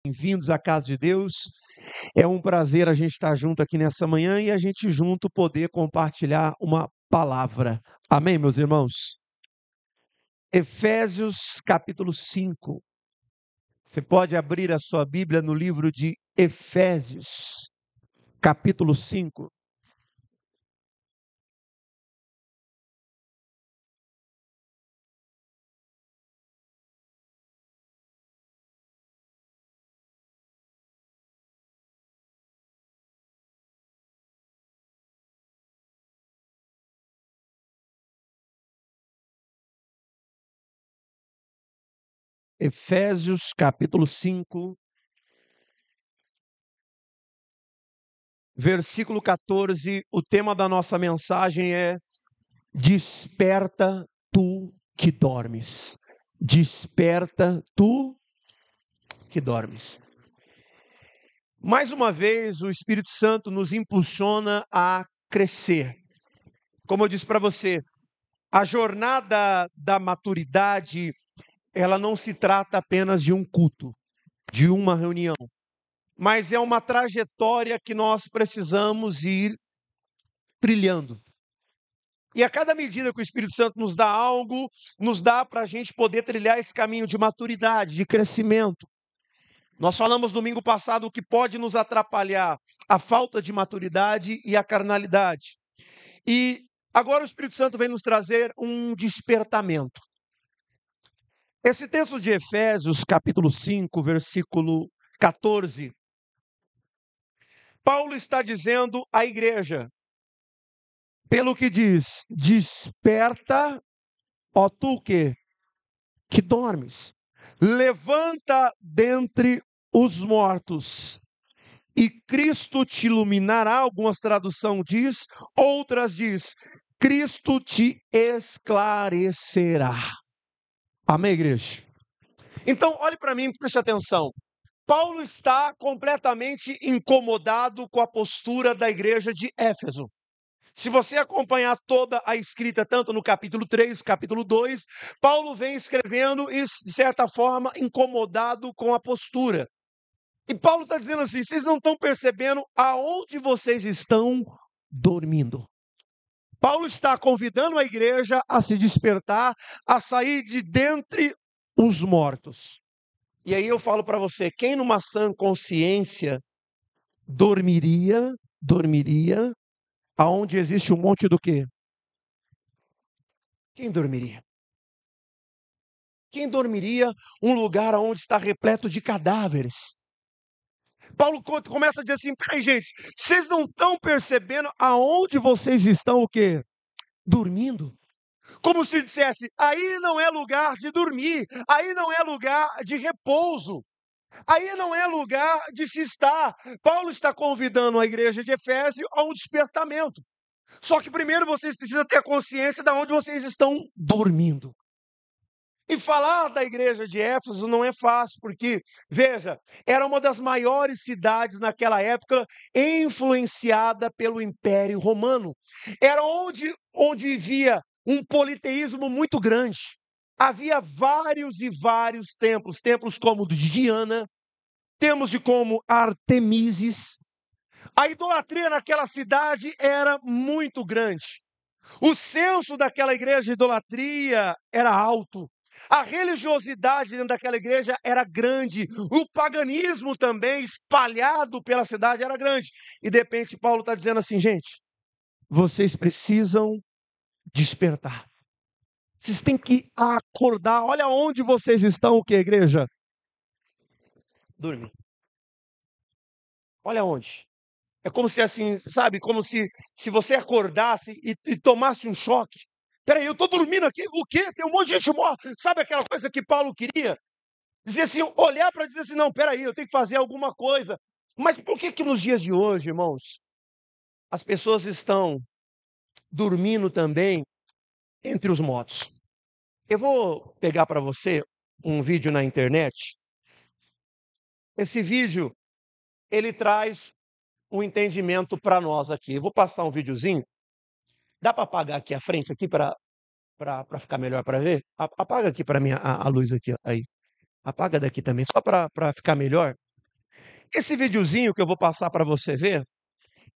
Bem-vindos à casa de Deus. É um prazer a gente estar junto aqui nessa manhã e a gente junto poder compartilhar uma palavra. Amém, meus irmãos? Efésios capítulo 5. Você pode abrir a sua Bíblia no livro de Efésios, capítulo 5. Efésios capítulo 5, versículo 14. O tema da nossa mensagem é: Desperta tu que dormes. Desperta tu que dormes. Mais uma vez, o Espírito Santo nos impulsiona a crescer. Como eu disse para você, a jornada da maturidade, ela não se trata apenas de um culto, de uma reunião, mas é uma trajetória que nós precisamos ir trilhando. E a cada medida que o Espírito Santo nos dá algo, nos dá para a gente poder trilhar esse caminho de maturidade, de crescimento. Nós falamos domingo passado o que pode nos atrapalhar: a falta de maturidade e a carnalidade. E agora o Espírito Santo vem nos trazer um despertamento. Esse texto de Efésios, capítulo 5, versículo 14, Paulo está dizendo à igreja, pelo que diz: desperta, ó tu que dormes, levanta dentre os mortos, e Cristo te iluminará. Algumas traduções diz, outras diz, Cristo te esclarecerá. Amém, igreja? Então, olhe para mim, preste atenção. Paulo está completamente incomodado com a postura da igreja de Éfeso. Se você acompanhar toda a escrita, tanto no capítulo 3, capítulo 2, Paulo vem escrevendo e, de certa forma, incomodado com a postura. E Paulo está dizendo assim: vocês não estão percebendo aonde vocês estão dormindo. Paulo está convidando a igreja a se despertar, a sair de dentre os mortos. E aí eu falo para você, quem numa sã consciência dormiria aonde existe um monte do quê? Quem dormiria? Quem dormiria um lugar onde está repleto de cadáveres? Paulo começa a dizer assim: peraí, gente, vocês não estão percebendo aonde vocês estão o quê? Dormindo. Como se dissesse, aí não é lugar de dormir, aí não é lugar de repouso, aí não é lugar de se estar. Paulo está convidando a igreja de Efésio a um despertamento. Só que primeiro vocês precisam ter consciência de onde vocês estão dormindo. E falar da igreja de Éfeso não é fácil, porque, veja, era uma das maiores cidades naquela época, influenciada pelo Império Romano. Era onde vivia um politeísmo muito grande. Havia vários e vários templos, templos como o de Diana, temos de como Artemises. A idolatria naquela cidade era muito grande. O censo daquela igreja de idolatria era alto. A religiosidade dentro daquela igreja era grande. O paganismo também espalhado pela cidade era grande. E de repente Paulo está dizendo assim: gente, vocês precisam despertar. Vocês têm que acordar. Olha onde vocês estão, o que, igreja? Dormir. Olha onde. É como se assim, sabe, como se você acordasse e tomasse um choque. Peraí, eu estou dormindo aqui, o quê? Tem um monte de gente morta. Sabe aquela coisa que Paulo queria? Dizer assim, olhar para dizer assim, não, peraí, eu tenho que fazer alguma coisa. Mas por que nos dias de hoje, irmãos, as pessoas estão dormindo também entre os mortos? Eu vou pegar para você um vídeo na internet. Esse vídeo, ele traz um entendimento para nós aqui. Eu vou passar um videozinho. Dá para apagar aqui a frente aqui para ficar melhor para ver? Apaga aqui para mim a luz aqui, ó, aí. Apaga daqui também, só para ficar melhor. Esse videozinho que eu vou passar para você ver,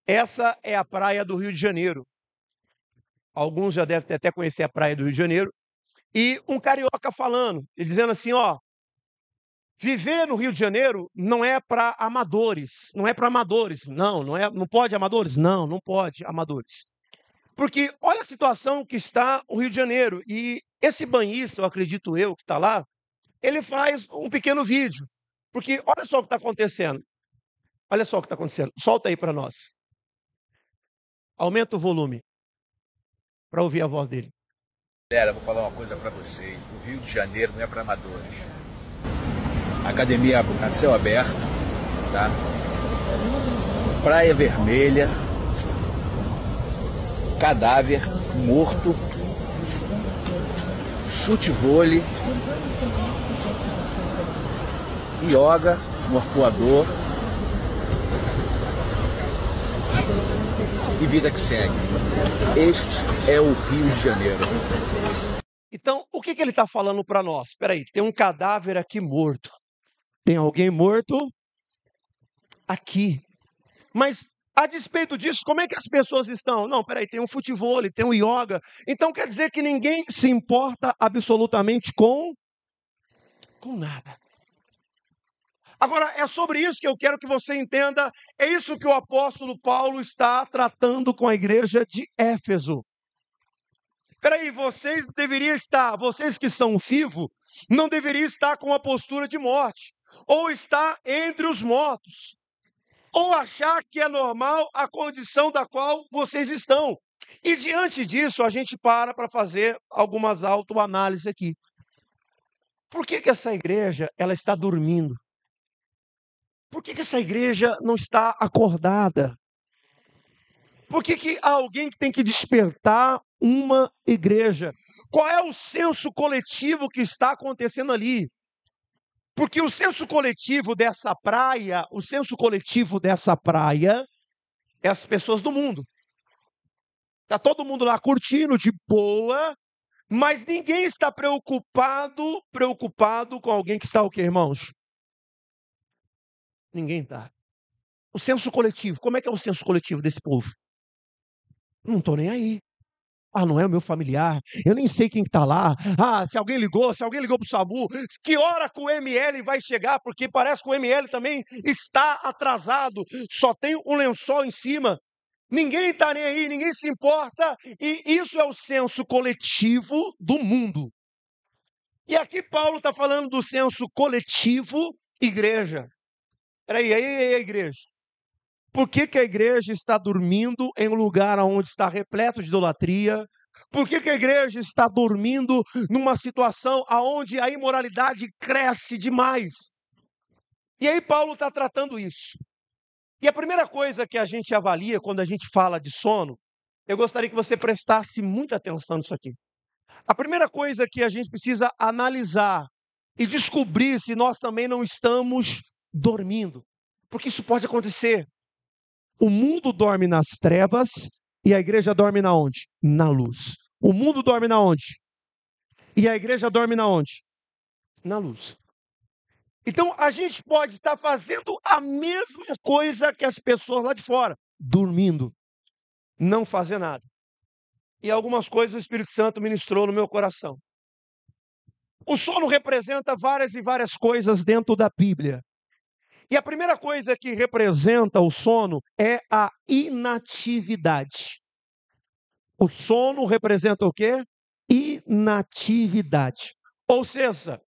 essa é a praia do Rio de Janeiro. Alguns já devem até conhecer a praia do Rio de Janeiro. E um carioca falando, ele dizendo assim, ó, viver no Rio de Janeiro não é para amadores, não é para amadores. Não pode amadores? Não pode amadores. Porque olha a situação que está o Rio de Janeiro. E esse banhista, eu acredito eu, que está lá, ele faz um pequeno vídeo. Porque olha só o que está acontecendo. Olha só o que está acontecendo. Solta aí para nós. Aumenta o volume para ouvir a voz dele. Galera, vou falar uma coisa para vocês. O Rio de Janeiro não é para amadores. Academia a céu aberto, tá? Praia Vermelha, cadáver morto, chute-vôlei, yoga no arpoador e vida que segue. Este é o Rio de Janeiro. Então, o que ele está falando para nós? Espera aí, tem um cadáver aqui morto. Tem alguém morto aqui. Mas, a despeito disso, como é que as pessoas estão? Não, peraí, tem um futevôlei, tem um yoga. Então, quer dizer que ninguém se importa absolutamente com nada. Agora, é sobre isso que eu quero que você entenda. É isso que o apóstolo Paulo está tratando com a igreja de Éfeso. Peraí, vocês que são vivos, não deveriam estar com a postura de morte, ou estar entre os mortos, ou achar que é normal a condição da qual vocês estão. E diante disso, a gente para fazer algumas autoanálises aqui. Por que essa igreja ela está dormindo? Por que essa igreja não está acordada? Por que há alguém que tem que despertar uma igreja? Qual é o senso coletivo que está acontecendo ali? Porque o senso coletivo dessa praia é as pessoas do mundo. Está todo mundo lá curtindo de boa, mas ninguém está preocupado com alguém que está o quê, irmãos? Ninguém está. O senso coletivo, como é que é o senso coletivo desse povo? Não estou nem aí. Ah, não é o meu familiar, eu nem sei quem está lá. Ah, se alguém ligou para o SAMU, que hora que o ML vai chegar? Porque parece que o ML também está atrasado, só tem um lençol em cima. Ninguém está nem aí, ninguém se importa, e isso é o senso coletivo do mundo. E aqui Paulo está falando do senso coletivo igreja. Peraí, aí a igreja. Por que a igreja está dormindo em um lugar onde está repleto de idolatria? Por que a igreja está dormindo numa situação onde a imoralidade cresce demais? E aí Paulo está tratando isso. E a primeira coisa que a gente avalia quando a gente fala de sono, eu gostaria que você prestasse muita atenção nisso aqui. A primeira coisa que a gente precisa analisar e descobrir se nós também não estamos dormindo. Porque isso pode acontecer. O mundo dorme nas trevas e a igreja dorme na onde? Na luz. O mundo dorme na onde? E a igreja dorme na onde? Na luz. Então a gente pode estar fazendo a mesma coisa que as pessoas lá de fora, dormindo, não fazer nada. E algumas coisas o Espírito Santo ministrou no meu coração. O sono representa várias e várias coisas dentro da Bíblia. E a primeira coisa que representa o sono é a inatividade. O sono representa o quê? Inatividade. Ou seja,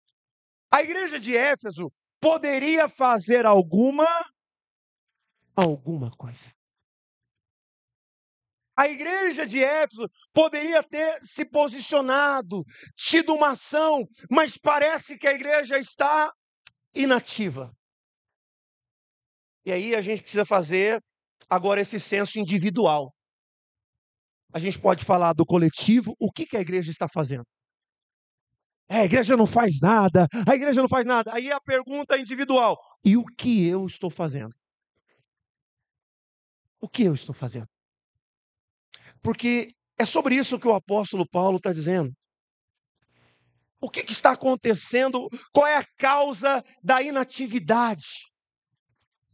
a igreja de Éfeso poderia fazer alguma coisa. A igreja de Éfeso poderia ter se posicionado, tido uma ação, mas parece que a igreja está inativa. E aí a gente precisa fazer agora esse senso individual. A gente pode falar do coletivo, o que a igreja está fazendo? A igreja não faz nada, a igreja não faz nada. Aí a pergunta individual, e o que eu estou fazendo? O que eu estou fazendo? Porque é sobre isso que o apóstolo Paulo está dizendo. O que está acontecendo? Qual é a causa da inatividade?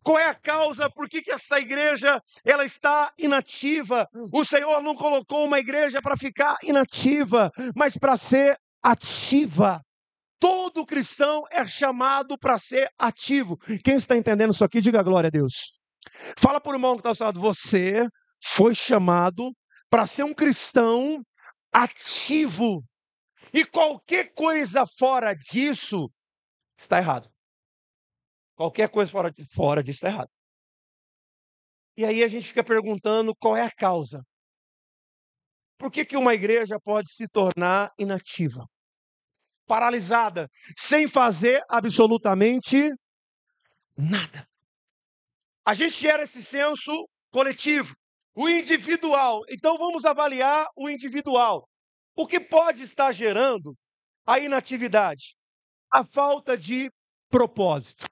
Qual é a causa? Por que essa igreja ela está inativa? O Senhor não colocou uma igreja para ficar inativa, mas para ser ativa. Todo cristão é chamado para ser ativo. Quem está entendendo isso aqui, diga glória a Deus. Fala por um irmão que está ao seu lado, você foi chamado para ser um cristão ativo. E qualquer coisa fora disso está errado. Qualquer coisa fora disso está errado. E aí a gente fica perguntando qual é a causa. Por que uma igreja pode se tornar inativa? Paralisada, sem fazer absolutamente nada. A gente gera esse senso coletivo, o individual. Então vamos avaliar o individual. O que pode estar gerando a inatividade? A falta de propósito.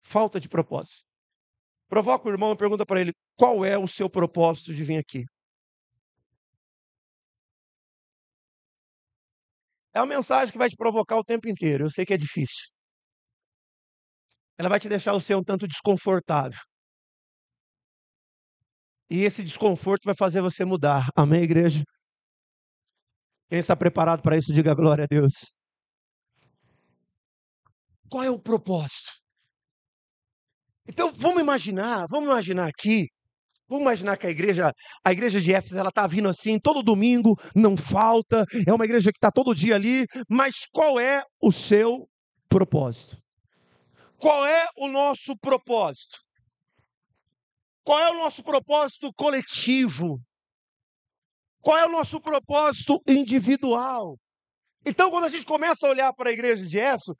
Falta de propósito. Provoca o irmão e pergunta para ele, qual é o seu propósito de vir aqui? É uma mensagem que vai te provocar o tempo inteiro. Eu sei que é difícil. Ela vai te deixar você um tanto desconfortável. E esse desconforto vai fazer você mudar. Amém, igreja? Quem está preparado para isso, diga glória a Deus. Qual é o propósito? Então, vamos imaginar aqui, vamos imaginar que a igreja de Éfeso, ela está vindo assim, todo domingo, não falta, é uma igreja que está todo dia ali, mas qual é o seu propósito? Qual é o nosso propósito? Qual é o nosso propósito coletivo? Qual é o nosso propósito individual? Então, quando a gente começa a olhar para a igreja de Éfeso,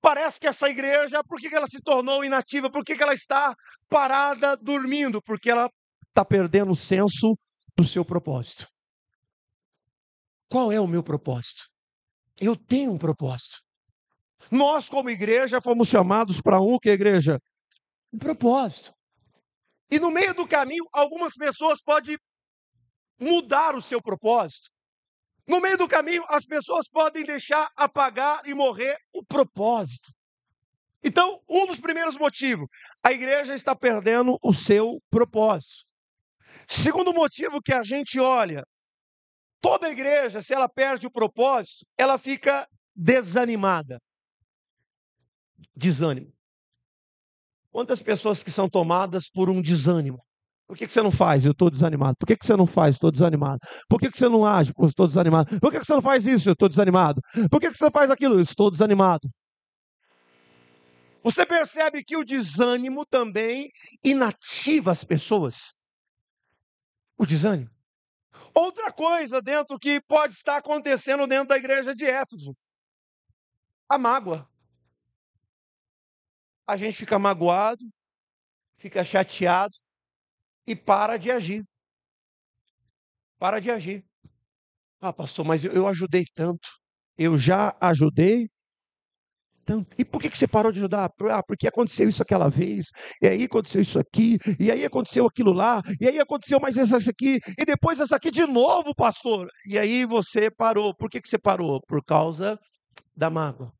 parece que essa igreja, por que ela se tornou inativa? Por que ela está parada, dormindo? Porque ela está perdendo o senso do seu propósito. Qual é o meu propósito? Eu tenho um propósito. Nós, como igreja, fomos chamados para que igreja? Um propósito. E no meio do caminho, algumas pessoas podem mudar o seu propósito. No meio do caminho, as pessoas podem deixar apagar e morrer o propósito. Então, um dos primeiros motivos, a igreja está perdendo o seu propósito. Segundo motivo que a gente olha, toda igreja, se ela perde o propósito, ela fica desanimada. Desânimo. Quantas pessoas que são tomadas por um desânimo? Por que você não faz? Eu estou desanimado. Por que você não faz? Estou desanimado. Por que você não age? Eu estou desanimado. Por que você não faz isso? Eu estou desanimado. Por que você faz aquilo? Eu estou desanimado. Você percebe que o desânimo também inativa as pessoas? O desânimo. Outra coisa dentro que pode estar acontecendo dentro da igreja de Éfeso. A mágoa. A gente fica magoado, fica chateado e para de agir. Para de agir. Ah, pastor, mas eu ajudei tanto. Eu já ajudei tanto. E por que você parou de ajudar? Ah, porque aconteceu isso aquela vez, e aí aconteceu isso aqui, e aí aconteceu aquilo lá, e aí aconteceu mais isso aqui, e depois essa aqui de novo, pastor. E aí você parou. Por que você parou? Por causa da mágoa.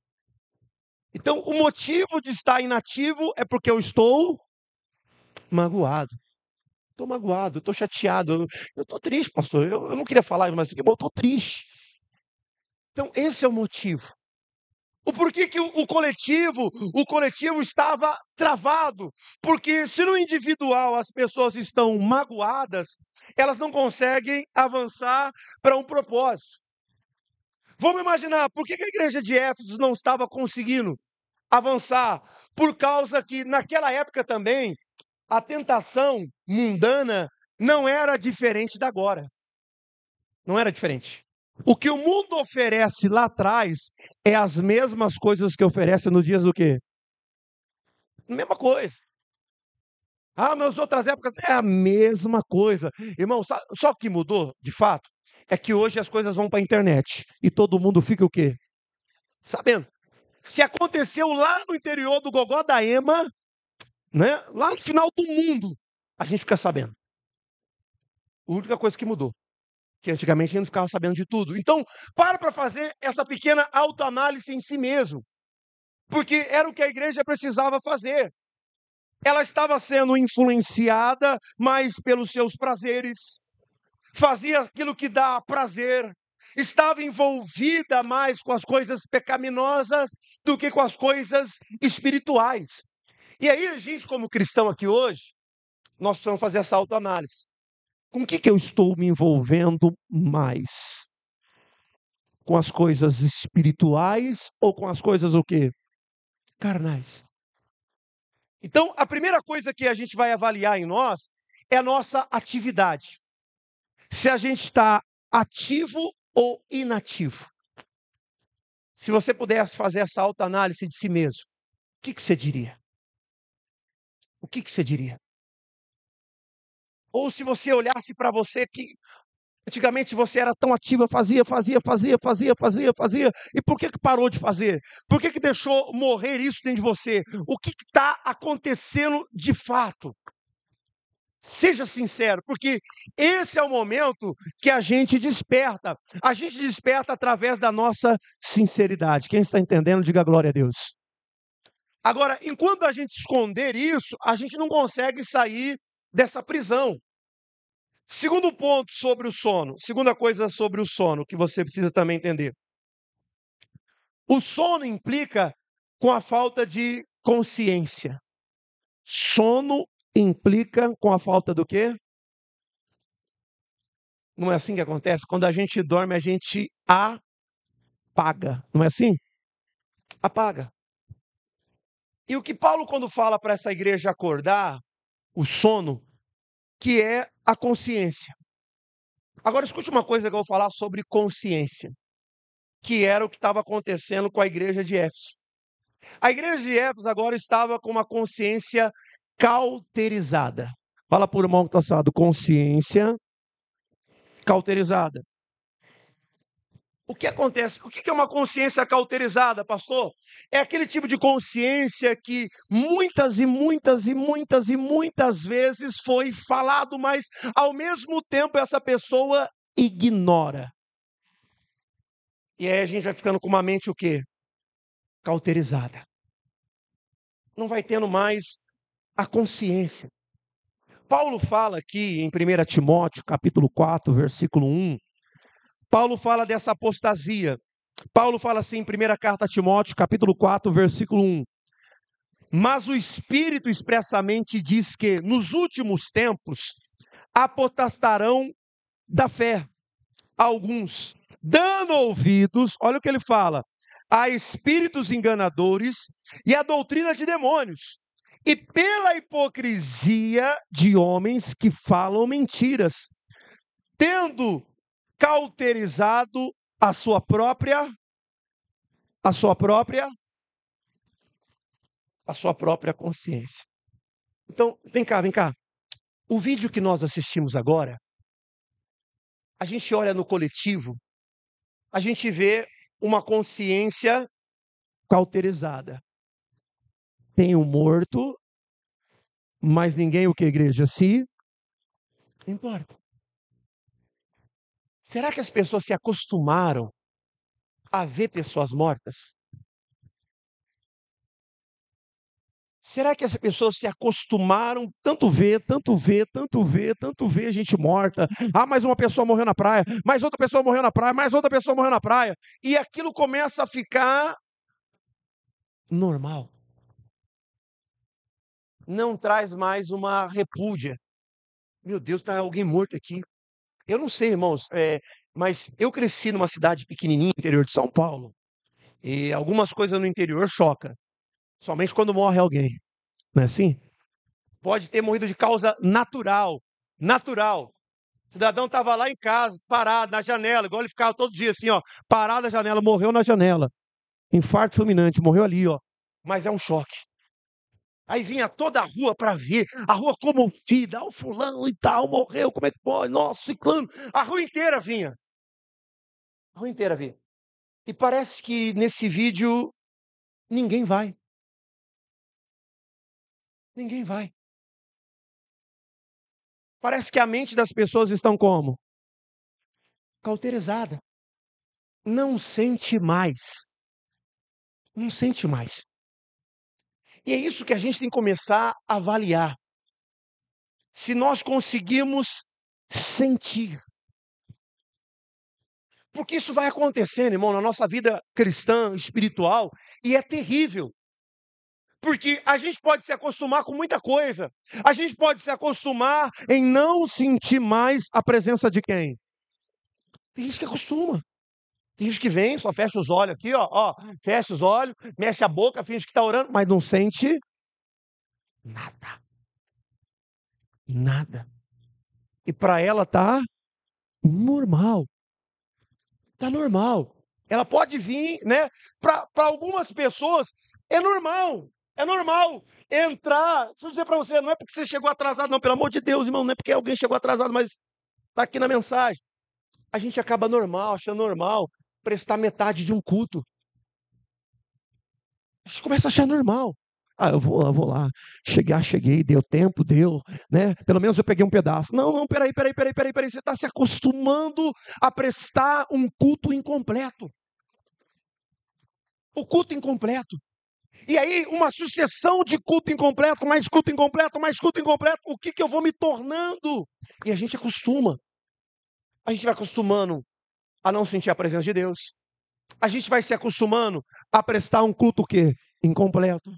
Então, o motivo de estar inativo é porque eu estou magoado. Estou magoado, estou chateado, eu estou triste, pastor. Eu não queria falar, mas eu estou triste. Então, esse é o motivo. O porquê que o coletivo estava travado? Porque se no individual as pessoas estão magoadas, elas não conseguem avançar para um propósito. Vamos imaginar, por que a igreja de Éfeso não estava conseguindo avançar? Por causa que naquela época também, a tentação mundana não era diferente da agora. Não era diferente. O que o mundo oferece lá atrás é as mesmas coisas que oferece nos dias do quê? Mesma coisa. Ah, mas outras épocas é a mesma coisa. Irmão, só que mudou, de fato, é que hoje as coisas vão para a internet e todo mundo fica o quê? Sabendo. Se aconteceu lá no interior do Gogó da Ema, né? Lá no final do mundo, a gente fica sabendo. A única coisa que mudou, que antigamente a gente não ficava sabendo de tudo. Então, para fazer essa pequena autoanálise em si mesmo, porque era o que a igreja precisava fazer. Ela estava sendo influenciada mais pelos seus prazeres, fazia aquilo que dá prazer, estava envolvida mais com as coisas pecaminosas do que com as coisas espirituais. E aí, a gente, como cristão aqui hoje, nós precisamos fazer essa autoanálise. Com o que eu estou me envolvendo mais? Com as coisas espirituais ou com as coisas o quê? Carnais. Então, a primeira coisa que a gente vai avaliar em nós é a nossa atividade. Se a gente está ativo ou inativo. Se você pudesse fazer essa autoanálise de si mesmo, o que você diria? O que você diria? Ou se você olhasse para você que antigamente você era tão ativa, fazia, e por que parou de fazer? Por que deixou morrer isso dentro de você? O que está acontecendo de fato? Seja sincero, porque esse é o momento que a gente desperta. A gente desperta através da nossa sinceridade. Quem está entendendo, diga glória a Deus. Agora, enquanto a gente esconder isso, a gente não consegue sair dessa prisão. Segundo ponto sobre o sono, segunda coisa sobre o sono, que você precisa também entender. O sono implica com a falta de consciência. Sono implica com a falta do quê? Não é assim que acontece? Quando a gente dorme, a gente apaga. Não é assim? Apaga. E o que Paulo, quando fala para essa igreja acordar, o sono, que é a consciência. Agora, escute uma coisa que eu vou falar sobre consciência, que era o que estava acontecendo com a igreja de Éfeso. A igreja de Éfeso agora estava com uma consciência cauterizada. Fala por irmão que está assado, consciência cauterizada. O que acontece? O que é uma consciência cauterizada, pastor? É aquele tipo de consciência que muitas vezes foi falado, mas ao mesmo tempo essa pessoa ignora. E aí a gente vai ficando com uma mente o quê? Cauterizada. Não vai tendo mais a consciência. Paulo fala aqui em 1 Timóteo, capítulo 4, versículo 1, Paulo fala dessa apostasia. Paulo fala assim em 1 carta a Timóteo, capítulo 4, versículo 1. Mas o Espírito expressamente diz que nos últimos tempos apostarão da fé alguns, dando ouvidos, olha o que ele fala, a espíritos enganadores e a doutrina de demônios, e pela hipocrisia de homens que falam mentiras, tendo cauterizado a sua própria consciência. Então, vem cá. O vídeo que nós assistimos agora, a gente olha no coletivo, a gente vê uma consciência cauterizada. Tem um morto, mas ninguém o que, igreja? Se importa. Será que as pessoas se acostumaram a ver pessoas mortas? Será que as pessoas se acostumaram tanto ver gente morta? Ah, mais uma pessoa morreu na praia, mais outra pessoa morreu na praia, mais outra pessoa morreu na praia. E aquilo começa a ficar normal. Não traz mais uma repúdia. Meu Deus, está alguém morto aqui. Eu não sei, irmãos, mas eu cresci numa cidade pequenininha, interior de São Paulo, e algumas coisas no interior chocam, somente quando morre alguém, não é assim? Pode ter morrido de causa natural. O cidadão estava lá em casa, parado na janela, igual ele ficava todo dia assim, ó, parado na janela, morreu na janela. Infarto fulminante, morreu ali, ó. Mas é um choque. Aí vinha toda a rua para ver, a rua comovida, o fulano e tal, morreu, como é que pode? Nossa, ciclano. A rua inteira vinha. A rua inteira vinha. E parece que nesse vídeo ninguém vai. Ninguém vai. Parece que a mente das pessoas estão como? Cauterizada. Não sente mais. Não sente mais. E é isso que a gente tem que começar a avaliar. Se nós conseguimos sentir. Porque isso vai acontecendo, irmão, na nossa vida cristã, espiritual, e é terrível. Porque a gente pode se acostumar com muita coisa. A gente pode se acostumar em não sentir mais a presença de quem? Tem gente que acostuma. Tem gente que vem, só fecha os olhos aqui, ó, fecha os olhos, mexe a boca, finge que está orando, mas não sente nada. Nada. E para ela tá normal. Tá normal. Ela pode vir, né? Para algumas pessoas é normal. É normal entrar. Deixa eu dizer para você, não é porque você chegou atrasado, não, pelo amor de Deus, irmão, não é porque alguém chegou atrasado, mas está aqui na mensagem. A gente acaba normal, achando normal prestar metade de um culto. A gente começa a achar normal. Ah, eu vou lá. Cheguei, deu tempo, deu, né? Pelo menos eu peguei um pedaço. Não, peraí. Você está se acostumando a prestar um culto incompleto. O culto incompleto. E aí, uma sucessão de culto incompleto, mais culto incompleto, mais culto incompleto. O que eu vou me tornando? E a gente acostuma. A gente vai acostumando a não sentir a presença de Deus. A gente vai se acostumando a prestar um culto o quê? Incompleto.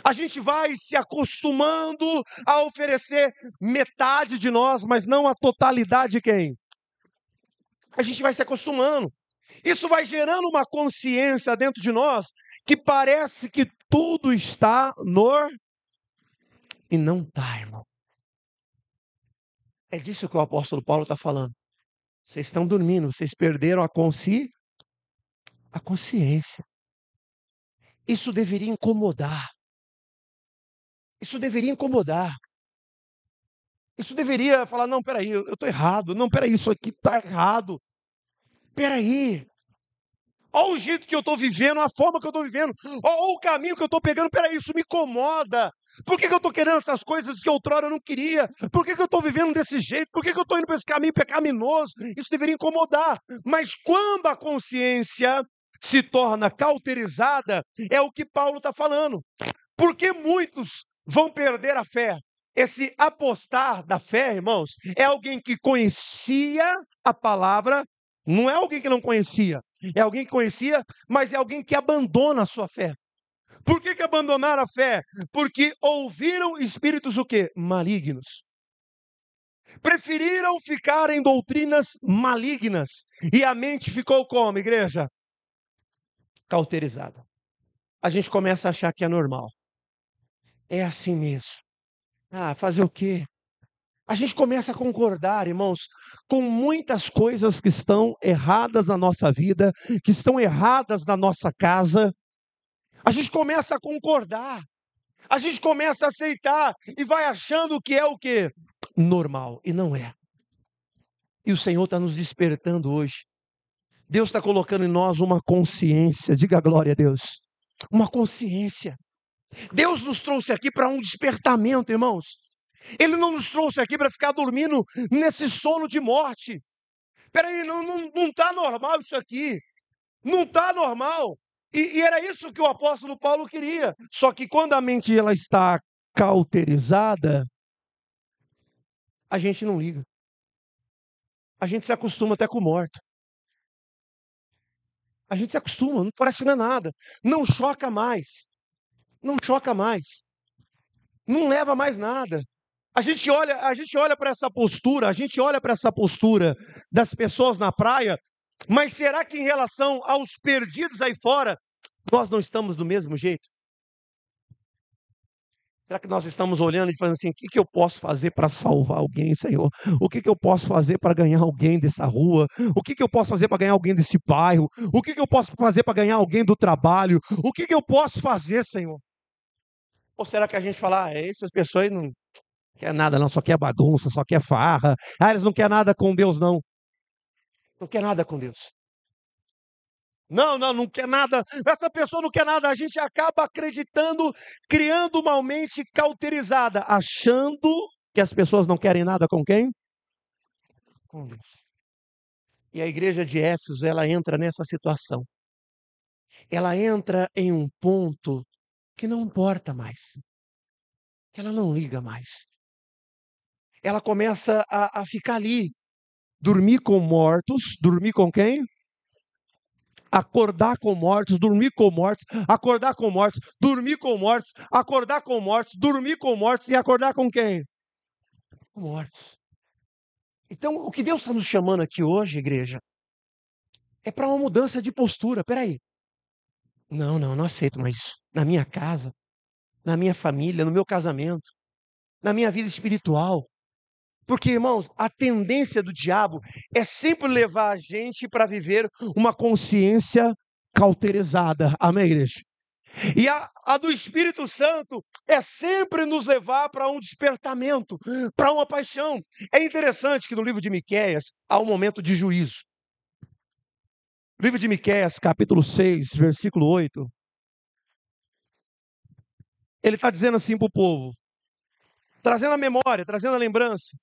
A gente vai se acostumando a oferecer metade de nós, mas não a totalidade de quem? A gente vai se acostumando. Isso vai gerando uma consciência dentro de nós que parece que tudo está e não está, irmão. É disso que o apóstolo Paulo está falando. Vocês estão dormindo, vocês perderam a consciência. Isso deveria incomodar. Isso deveria incomodar. Isso deveria falar, não, peraí, eu estou errado. Não, peraí, isso aqui está errado. Peraí. Olha o jeito que eu estou vivendo, a forma que eu estou vivendo. Olha o caminho que eu estou pegando. Peraí, isso me incomoda. Por que eu estou querendo essas coisas que outrora eu não queria? Por que eu estou vivendo desse jeito? Por que eu estou indo para esse caminho pecaminoso? Isso deveria incomodar. Mas quando a consciência se torna cauterizada, é o que Paulo está falando. Porque muitos vão perder a fé. Esse apostar da fé, irmãos, é alguém que conhecia a palavra, não é alguém que não conhecia, é alguém que conhecia, mas é alguém que abandona a sua fé. Por que abandonaram a fé? Porque ouviram espíritos o quê? Malignos. Preferiram ficar em doutrinas malignas. E a mente ficou como, igreja? Cauterizada. A gente começa a achar que é normal. É assim mesmo. Ah, fazer o quê? A gente começa a concordar, irmãos, com muitas coisas que estão erradas na nossa vida, que estão erradas na nossa casa. A gente começa a concordar. A gente começa a aceitar e vai achando que é o quê? Normal. E não é. E o Senhor está nos despertando hoje. Deus está colocando em nós uma consciência. Diga glória a Deus. Uma consciência. Deus nos trouxe aqui para um despertamento, irmãos. Ele não nos trouxe aqui para ficar dormindo nesse sono de morte. Peraí, não está normal isso aqui. Não está normal. E era isso que o apóstolo Paulo queria. Só que quando a mente ela está cauterizada, a gente não liga. A gente se acostuma até com o morto. A gente se acostuma, não parece que não é nada. Não choca mais. Não choca mais. Não leva mais nada. A gente olha para essa postura, das pessoas na praia, mas será que em relação aos perdidos aí fora, nós não estamos do mesmo jeito? Será que nós estamos olhando e falando assim, o que eu posso fazer para salvar alguém, Senhor? O que eu posso fazer para ganhar alguém dessa rua? O que eu posso fazer para ganhar alguém desse bairro? O que eu posso fazer para ganhar alguém do trabalho? O que eu posso fazer, Senhor? Ou será que a gente fala, essas pessoas não quer nada não, só quer bagunça, só quer farra. Eles não querem nada com Deus não. Não quer nada com Deus. Não quer nada. Essa pessoa não quer nada. A gente acaba acreditando, criando uma mente cauterizada, achando que as pessoas não querem nada com quem? Com Deus. E a igreja de Éfeso, ela entra nessa situação. Ela entra em um ponto que não importa mais, que ela não liga mais. Ela começa a ficar ali, dormir com mortos, dormir com quem? Acordar com mortos, dormir com mortos, acordar com mortos, dormir com mortos, acordar com mortos, dormir com mortos e acordar com quem? Com mortos. Então, o que Deus está nos chamando aqui hoje, igreja, é para uma mudança de postura. Peraí. Não, não aceito mais isso. Na minha casa, na minha família, no meu casamento, na minha vida espiritual. Porque, irmãos, a tendência do diabo é sempre levar a gente para viver uma consciência cauterizada. Amém, igreja? E a do Espírito Santo é sempre nos levar para um despertamento, para uma paixão. É interessante que no livro de Miqueias há um momento de juízo. Livro de Miqueias, capítulo 6, versículo 8. Ele está dizendo assim para o povo, trazendo a memória, trazendo a lembrança.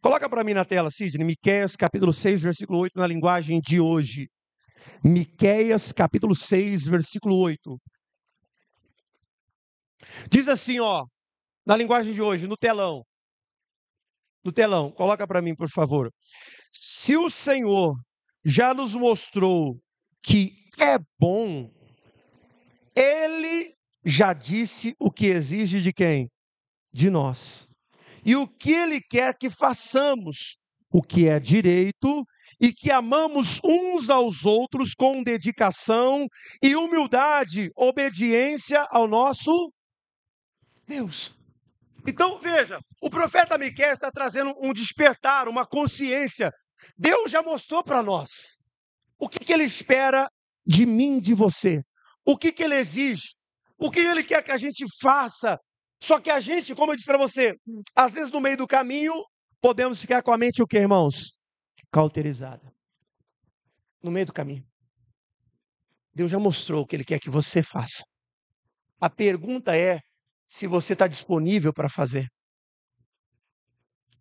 Coloca para mim na tela, Sidney, Miqueias, capítulo 6, versículo 8, na linguagem de hoje. Miqueias, capítulo 6, versículo 8. Diz assim, ó, na linguagem de hoje, no telão. No telão, coloca para mim, por favor. Se o Senhor já nos mostrou que é bom, Ele já disse o que exige de quem? De nós. E o que Ele quer que façamos, o que é direito, e que amamos uns aos outros com dedicação e humildade, obediência ao nosso Deus. Então, veja, o profeta Miqueias está trazendo um despertar, uma consciência. Deus já mostrou para nós o que Ele espera de mim, de você. O que Ele exige. O que Ele quer que a gente faça. Só que a gente, como eu disse para você, às vezes no meio do caminho, podemos ficar com a mente o quê, irmãos? Cauterizada. No meio do caminho. Deus já mostrou o que Ele quer que você faça. A pergunta é se você está disponível para fazer.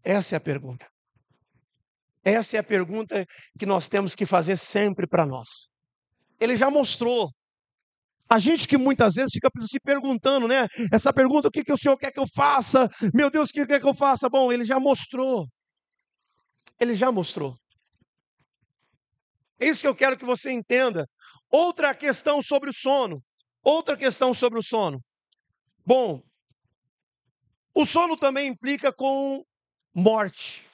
Essa é a pergunta. Essa é a pergunta que nós temos que fazer sempre para nós. Ele já mostrou. A gente que muitas vezes fica se perguntando, né? Essa pergunta, o que o Senhor quer que eu faça? Meu Deus, o que quer que eu faça? Bom, Ele já mostrou. Ele já mostrou. É isso que eu quero que você entenda. Outra questão sobre o sono. Outra questão sobre o sono. Bom, o sono também implica com morte.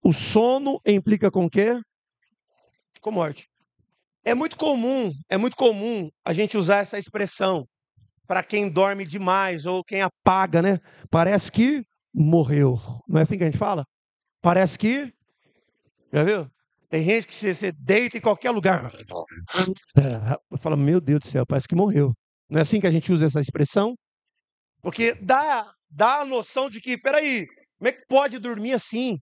O sono implica com o quê? Com morte. É muito comum a gente usar essa expressão para quem dorme demais ou quem apaga, né? Parece que morreu. Não é assim que a gente fala? Parece que, já viu? Tem gente que você deita em qualquer lugar. Fala, meu Deus do céu, parece que morreu. Não é assim que a gente usa essa expressão? Porque dá a noção de que, peraí, como é que pode dormir assim?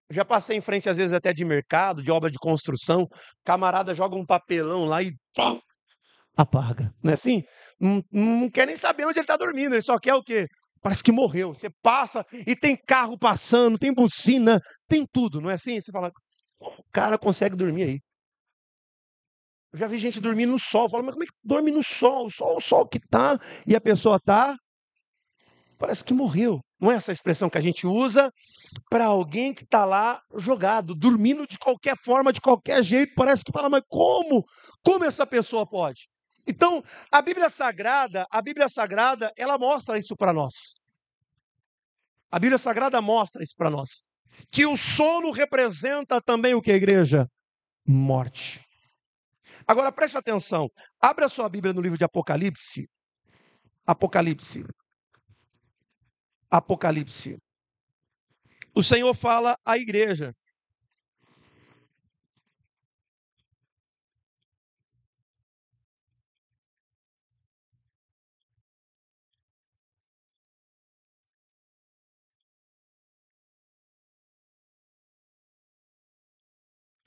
Eu já passei em frente, às vezes, até de mercado, de obra de construção, camarada joga um papelão lá e apaga. Não é assim? Não quer nem saber onde ele está dormindo, ele só quer o quê? Parece que morreu. Você passa e tem carro passando, tem buzina, tem tudo, não é assim? Você fala, como o cara consegue dormir aí? Eu já vi gente dormindo no sol. Fala, mas como é que dorme no sol? O sol que tá e a pessoa tá, parece que morreu. Não é essa expressão que a gente usa para alguém que está lá jogado, dormindo de qualquer forma, de qualquer jeito. Parece que fala, mas como? Como essa pessoa pode? Então, a Bíblia Sagrada, ela mostra isso para nós. A Bíblia Sagrada mostra isso para nós. Que o sono representa também o que, igreja? Morte. Agora preste atenção. Abra a sua Bíblia no livro de Apocalipse. Apocalipse. Apocalipse. O Senhor fala à igreja.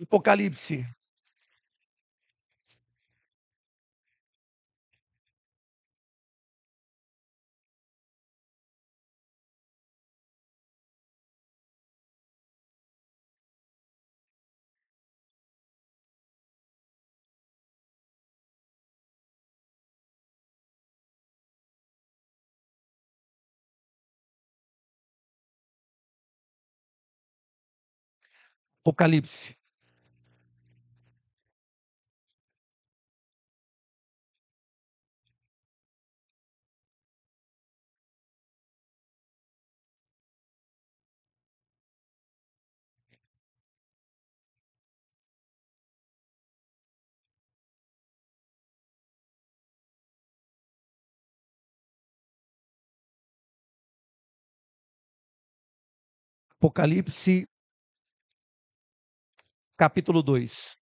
Apocalipse. Apocalipse. Apocalipse, capítulo 2.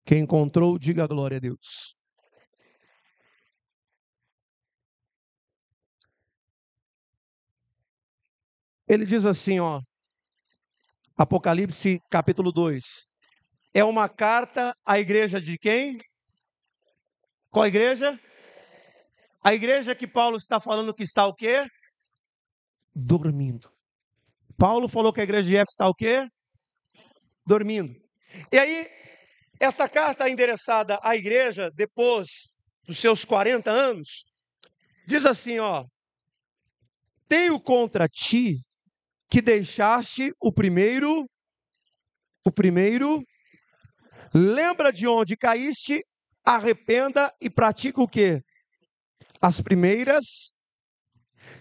Quem encontrou, diga glória a Deus. Ele diz assim, ó, Apocalipse, capítulo 2. É uma carta à igreja de quem? Qual igreja? A igreja que Paulo está falando que está o quê? Dormindo. Paulo falou que a igreja de Éfeso está o quê? Dormindo. E aí, essa carta endereçada à igreja, depois dos seus 40 anos, diz assim, ó: tenho contra ti que deixaste o primeiro, lembra de onde caíste, arrependa e pratica o quê? As primeiras.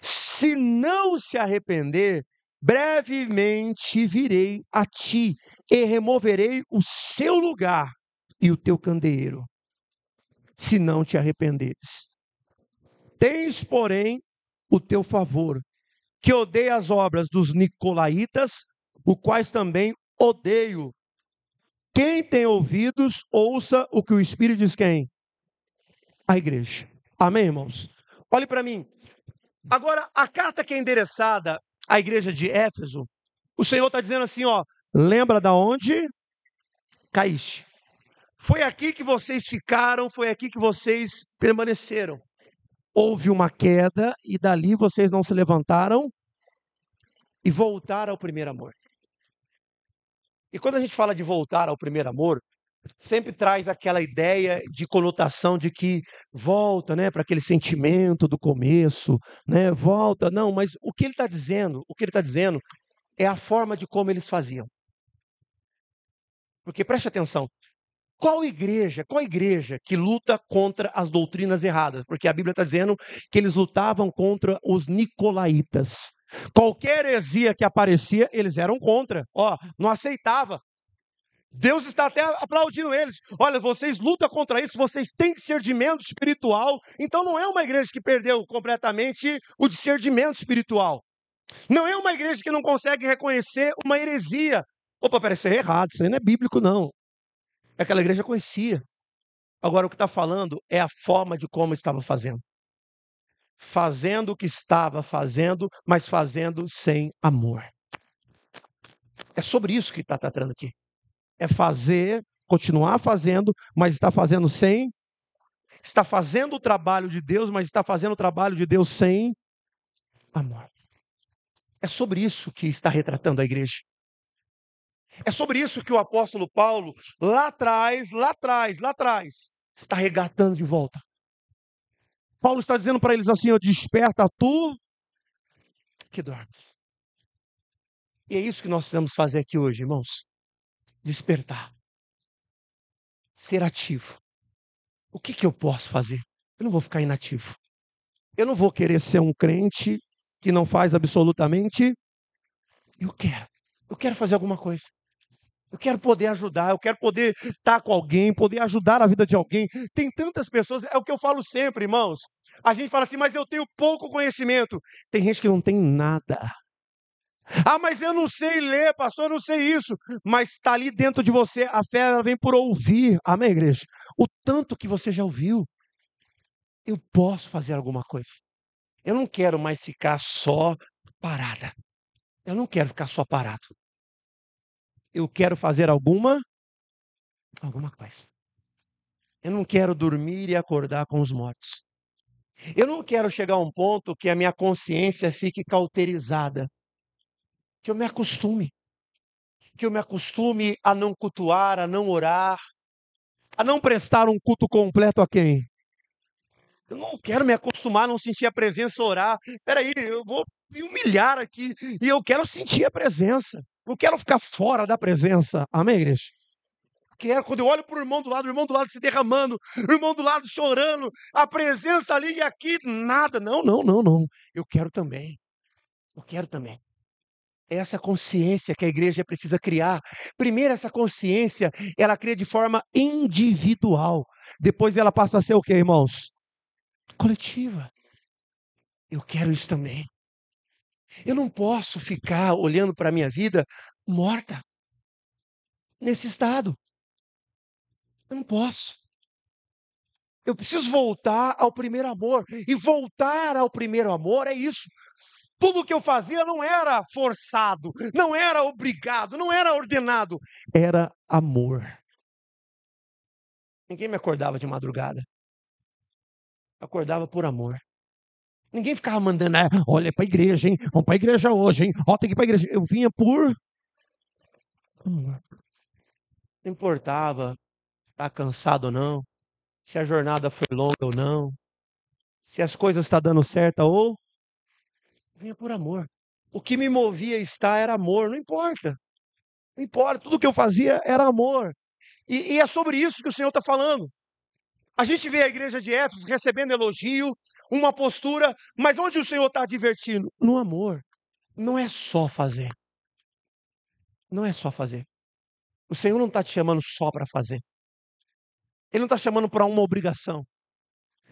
Se não se arrepender, brevemente virei a ti e removerei o seu lugar e o teu candeeiro, se não te arrependeres. Tens, porém, o teu favor, que odeia as obras dos nicolaítas, os quais também odeio. Quem tem ouvidos, ouça o que o Espírito diz quem? A igreja. Amém, irmãos? Olhe para mim. Agora, a carta que é endereçada à igreja de Éfeso, o Senhor está dizendo assim, ó: lembra da onde caíste. Foi aqui que vocês ficaram, foi aqui que vocês permaneceram. Houve uma queda e dali vocês não se levantaram e voltaram ao primeiro amor. E quando a gente fala de voltar ao primeiro amor, sempre traz aquela ideia de conotação de que volta, né, para aquele sentimento do começo, né, volta. Não, mas o que ele está dizendo, é a forma de como eles faziam. Porque preste atenção, qual igreja que luta contra as doutrinas erradas? Porque a Bíblia está dizendo que eles lutavam contra os nicolaítas. Qualquer heresia que aparecia, eles eram contra. Ó, não aceitava. Deus está até aplaudindo eles. Olha, vocês lutam contra isso, vocês têm discernimento espiritual. Então não é uma igreja que perdeu completamente o discernimento espiritual. Não é uma igreja que não consegue reconhecer uma heresia. Opa, peraí, isso é errado, isso aí não é bíblico, não. Aquela igreja conhecia. Agora o que está falando é a forma de como estava fazendo. Fazendo o que estava fazendo, mas fazendo sem amor. É sobre isso que está tratando aqui. É fazer, continuar fazendo, mas está fazendo sem. Está fazendo o trabalho de Deus, mas está fazendo o trabalho de Deus sem amor. É sobre isso que está retratando a igreja. É sobre isso que o apóstolo Paulo, lá atrás, está resgatando de volta. Paulo está dizendo para eles assim, ó: desperta tu que dormes. E é isso que nós precisamos fazer aqui hoje, irmãos. Despertar. Ser ativo. O que eu posso fazer? Eu não vou ficar inativo. Eu não vou querer ser um crente que não faz absolutamente. Eu quero fazer alguma coisa. Eu quero poder ajudar, eu quero poder estar com alguém, poder ajudar a vida de alguém. Tem tantas pessoas, é o que eu falo sempre, irmãos. A gente fala assim, mas eu tenho pouco conhecimento. Tem gente que não tem nada. Ah, mas eu não sei ler, pastor, eu não sei isso. Mas está ali dentro de você, a fé ela vem por ouvir. Amém, igreja? O tanto que você já ouviu, eu posso fazer alguma coisa. Eu não quero mais ficar só parada. Eu não quero ficar só parado. Eu quero fazer alguma coisa. Eu não quero dormir e acordar com os mortos. Eu não quero chegar a um ponto que a minha consciência fique cauterizada. Que eu me acostume. Que eu me acostume a não cultuar, a não orar, a não prestar um culto completo a quem? Eu não quero me acostumar a não sentir a presença, orar. Espera aí, eu vou me humilhar aqui e eu quero sentir a presença. Não quero ficar fora da presença. Amém, igreja? Quero, quando eu olho para o irmão do lado se derramando, o irmão do lado chorando, a presença ali e aqui, nada. Não, não, não, não. Eu quero também. Eu quero também. Essa consciência que a igreja precisa criar. Primeiro, essa consciência, ela cria de forma individual. Depois ela passa a ser o quê, irmãos? Coletiva. Eu quero isso também. Eu não posso ficar olhando para a minha vida morta, nesse estado. Eu não posso. Eu preciso voltar ao primeiro amor. E voltar ao primeiro amor é isso. Tudo que eu fazia não era forçado, não era obrigado, não era ordenado. Era amor. Ninguém me acordava de madrugada. Acordava por amor. Ninguém ficava mandando, olha para a igreja, hein? Vamos para a igreja hoje, hein? Ó, tem que ir para a igreja. Eu vinha por amor. Não importava se está cansado ou não, se a jornada foi longa ou não, se as coisas estão dando certo ou... Vinha por amor. O que me movia a estar era amor, não importa. Não importa, tudo que eu fazia era amor. E é sobre isso que o Senhor está falando. A gente vê a igreja de Éfeso recebendo elogio, uma postura, mas onde o Senhor está advertindo? No amor. Não é só fazer. Não é só fazer. O Senhor não está te chamando só para fazer. Ele não está chamando para uma obrigação,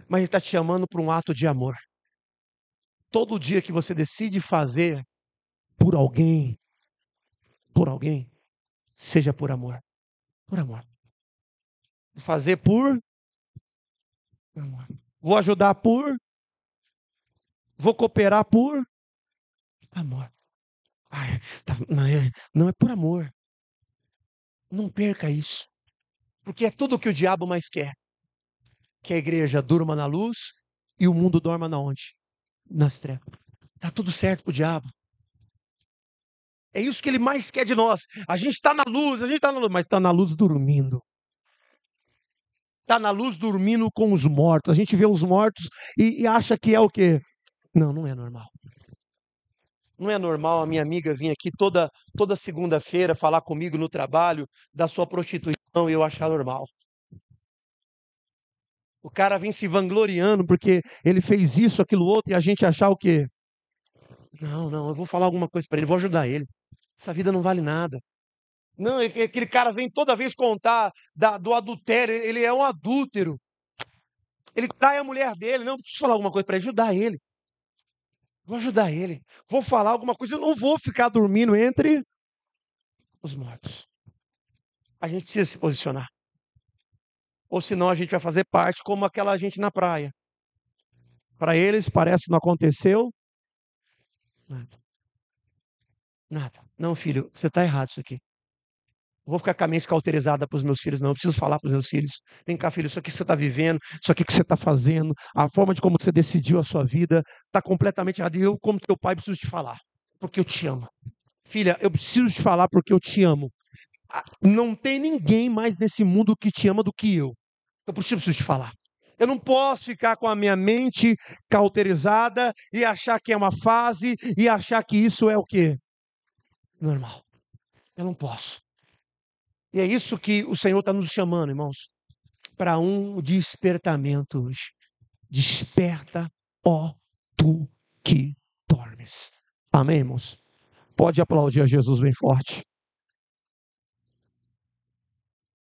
mas Ele está te chamando para um ato de amor. Todo dia que você decide fazer por alguém, seja por amor. Por amor. Fazer por amor. Vou ajudar por, vou cooperar por amor. Ai, não é por amor. Não perca isso. Porque é tudo o que o diabo mais quer. Que a igreja durma na luz e o mundo dorma na onde? Nas trevas. Tá tudo certo pro diabo. É isso que ele mais quer de nós. A gente está na luz, mas está na luz dormindo. Está na luz dormindo com os mortos. A gente vê os mortos e acha que é o quê? Não, não é normal. Não é normal a minha amiga vir aqui toda segunda-feira falar comigo no trabalho da sua prostituição e eu achar normal. O cara vem se vangloriando porque ele fez isso, aquilo outro, e a gente achar o quê? Não, eu vou falar alguma coisa para ele, vou ajudar ele. Essa vida não vale nada. Não, aquele cara vem toda vez contar do adultério, ele é um adúltero. Ele trai a mulher dele. Não, preciso falar alguma coisa para ajudar ele. Vou ajudar ele. Vou falar alguma coisa, eu não vou ficar dormindo entre os mortos. A gente precisa se posicionar. Ou senão a gente vai fazer parte como aquela gente na praia. Para eles parece que não aconteceu nada. Nada. Não, filho, você está errado isso aqui. Não vou ficar com a mente cauterizada para os meus filhos, não. Eu preciso falar para os meus filhos. Vem cá, filho, isso aqui que você está vivendo, isso aqui que você está fazendo, a forma de como você decidiu a sua vida está completamente errada. E eu, como teu pai, preciso te falar, porque eu te amo. Filha, eu preciso te falar porque eu te amo. Não tem ninguém mais nesse mundo que te ama do que eu. Eu preciso te falar. Eu não posso ficar com a minha mente cauterizada e achar que é uma fase e achar que isso é o quê? Normal. Eu não posso. E é isso que o Senhor está nos chamando, irmãos, para um despertamento hoje. Desperta, ó tu que dormes. Amém, irmãos? Pode aplaudir a Jesus bem forte.